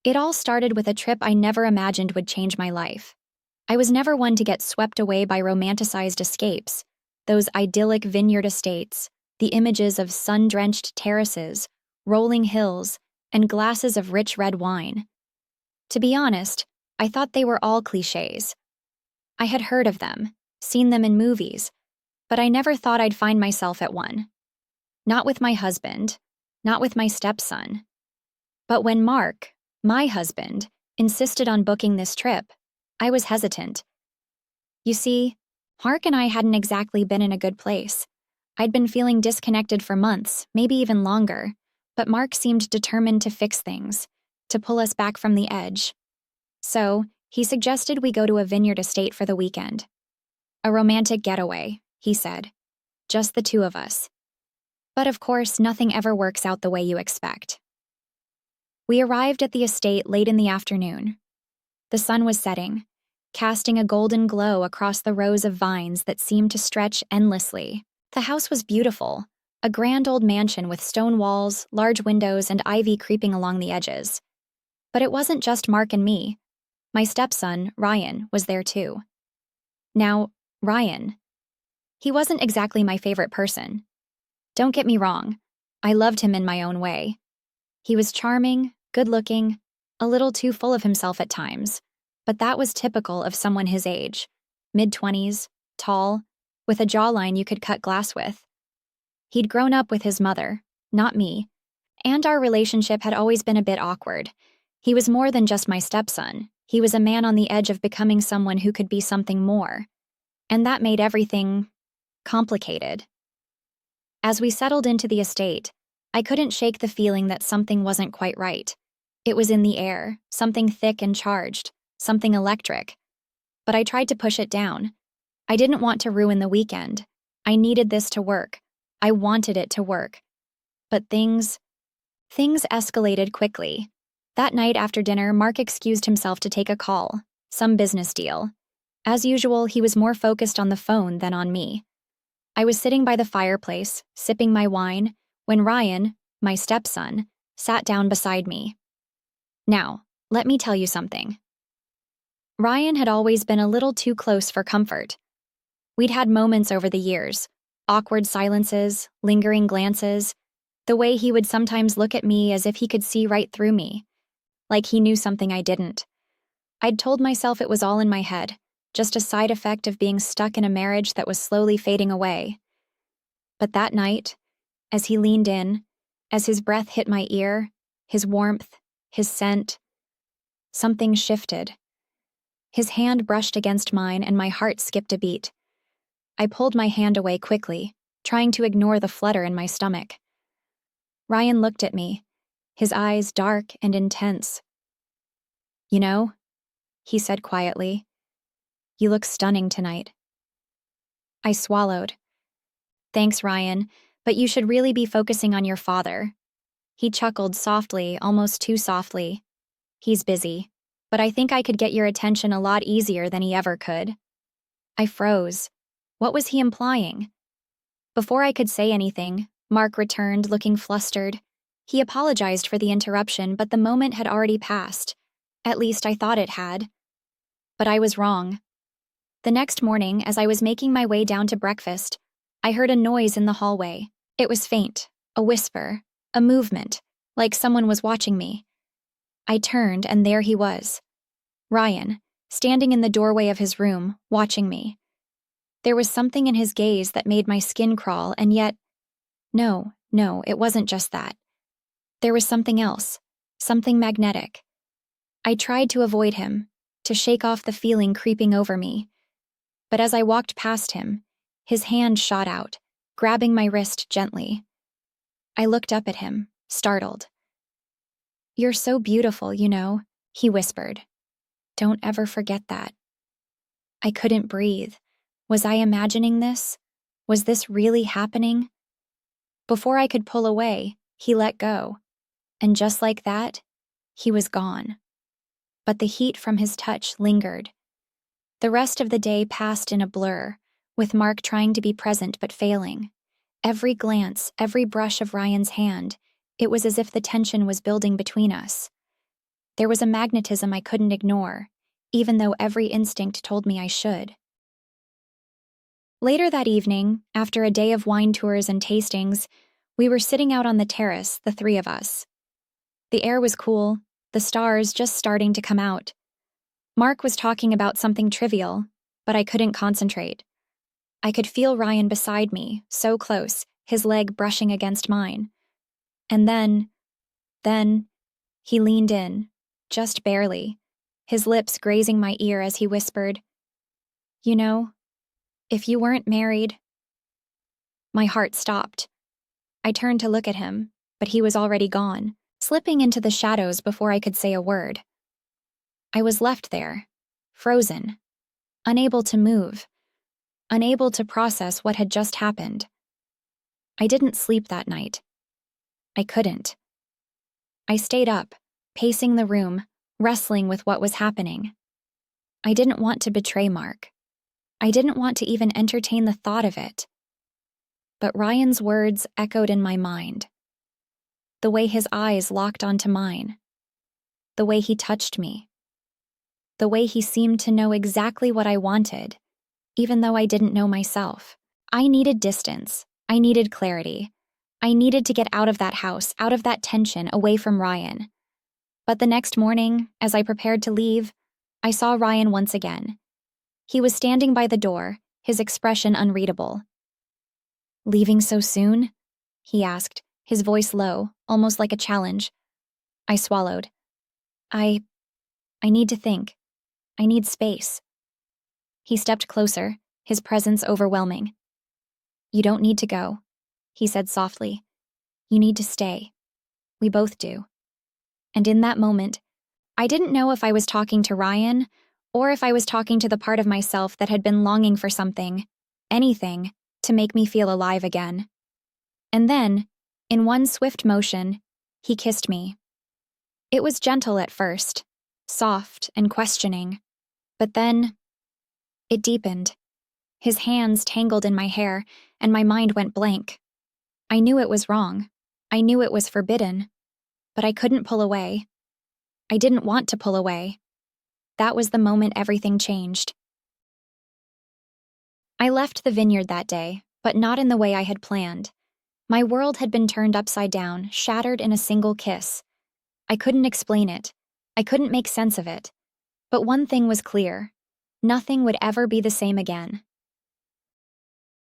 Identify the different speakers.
Speaker 1: It all started with a trip I never imagined would change my life. I was never one to get swept away by romanticized escapes, those idyllic vineyard estates, the images of sun-drenched terraces, rolling hills, and glasses of rich red wine. To be honest, I thought they were all cliches. I had heard of them, seen them in movies, but I never thought I'd find myself at one. Not with my husband, not with my stepson. But when Mark, my husband, insisted on booking this trip, I was hesitant. You see, Mark and I hadn't exactly been in a good place. I'd been feeling disconnected for months, maybe even longer, but Mark seemed determined to fix things, to pull us back from the edge. So, he suggested we go to a vineyard estate for the weekend. A romantic getaway, he said. Just the two of us. But of course, nothing ever works out the way you expect. We arrived at the estate late in the afternoon. The sun was setting, casting a golden glow across the rows of vines that seemed to stretch endlessly. The house was beautiful, a grand old mansion with stone walls, large windows, and ivy creeping along the edges. But it wasn't just Mark and me. My stepson, Ryan, was there too. Now, Ryan. He wasn't exactly my favorite person. Don't get me wrong, I loved him in my own way. He was charming, good-looking, a little too full of himself at times, but that was typical of someone his age, mid-20s, tall, with a jawline you could cut glass with. He'd grown up with his mother, not me, and our relationship had always been a bit awkward. He was more than just my stepson. He was a man on the edge of becoming someone who could be something more. And that made everything complicated. As we settled into the estate, I couldn't shake the feeling that something wasn't quite right. It was in the air, something thick and charged, something electric. But I tried to push it down. I didn't want to ruin the weekend. I needed this to work. I wanted it to work. But things escalated quickly. That night after dinner, Mark excused himself to take a call, some business deal. As usual, he was more focused on the phone than on me. I was sitting by the fireplace, sipping my wine, when Ryan, my stepson, sat down beside me. Now, let me tell you something. Ryan had always been a little too close for comfort. We'd had moments over the years, awkward silences, lingering glances, the way he would sometimes look at me as if he could see right through me, like he knew something I didn't. I'd told myself it was all in my head, just a side effect of being stuck in a marriage that was slowly fading away. But that night, as he leaned in, as his breath hit my ear, his warmth, his scent, something shifted. His hand brushed against mine and my heart skipped a beat. I pulled my hand away quickly, trying to ignore the flutter in my stomach. Ryan looked at me, his eyes dark and intense. "You know," he said quietly, "you look stunning tonight." I swallowed. "Thanks, Ryan, but you should really be focusing on your father." He chuckled softly, almost too softly. "He's busy, but I think I could get your attention a lot easier than he ever could." I froze. What was he implying? Before I could say anything, Mark returned, looking flustered. He apologized for the interruption, but the moment had already passed. At least I thought it had. But I was wrong. The next morning, as I was making my way down to breakfast, I heard a noise in the hallway. It was faint, a whisper, a movement, like someone was watching me. I turned, and there he was. Ryan, standing in the doorway of his room, watching me. There was something in his gaze that made my skin crawl, and yet... No, it wasn't just that. There was something else, something magnetic. I tried to avoid him, to shake off the feeling creeping over me. But as I walked past him, his hand shot out, grabbing my wrist gently. I looked up at him, startled. "You're so beautiful, you know," he whispered. "Don't ever forget that." I couldn't breathe. Was I imagining this? Was this really happening? Before I could pull away, he let go. And just like that, he was gone. But the heat from his touch lingered. The rest of the day passed in a blur, with Mark trying to be present but failing. Every glance, every brush of Ryan's hand, it was as if the tension was building between us. There was a magnetism I couldn't ignore, even though every instinct told me I should. Later that evening, after a day of wine tours and tastings, we were sitting out on the terrace, the three of us. The air was cool, the stars just starting to come out. Mark was talking about something trivial, but I couldn't concentrate. I could feel Ryan beside me, so close, his leg brushing against mine. And then, he leaned in, just barely, his lips grazing my ear as he whispered, "You know, if you weren't married..." My heart stopped. I turned to look at him, but he was already gone, slipping into the shadows before I could say a word. I was left there, frozen, unable to move, unable to process what had just happened. I didn't sleep that night. I couldn't. I stayed up, pacing the room, wrestling with what was happening. I didn't want to betray Mark. I didn't want to even entertain the thought of it. But Ryan's words echoed in my mind. The way his eyes locked onto mine. The way he touched me. The way he seemed to know exactly what I wanted, even though I didn't know myself. I needed distance. I needed clarity. I needed to get out of that house, out of that tension, away from Ryan. But the next morning, as I prepared to leave, I saw Ryan once again. He was standing by the door, his expression unreadable. "Leaving so soon?" he asked, his voice low, almost like a challenge. I swallowed. I need to think. I need space." He stepped closer, his presence overwhelming. "You don't need to go," he said softly. "You need to stay. We both do." And in that moment, I didn't know if I was talking to Ryan or if I was talking to the part of myself that had been longing for something, anything, to make me feel alive again. And then, in one swift motion, he kissed me. It was gentle at first, soft and questioning, but then it deepened. His hands tangled in my hair, and my mind went blank. I knew it was wrong. I knew it was forbidden. But I couldn't pull away. I didn't want to pull away. That was the moment everything changed. I left the vineyard that day, but not in the way I had planned. My world had been turned upside down, shattered in a single kiss. I couldn't explain it. I couldn't make sense of it. But one thing was clear. Nothing would ever be the same again.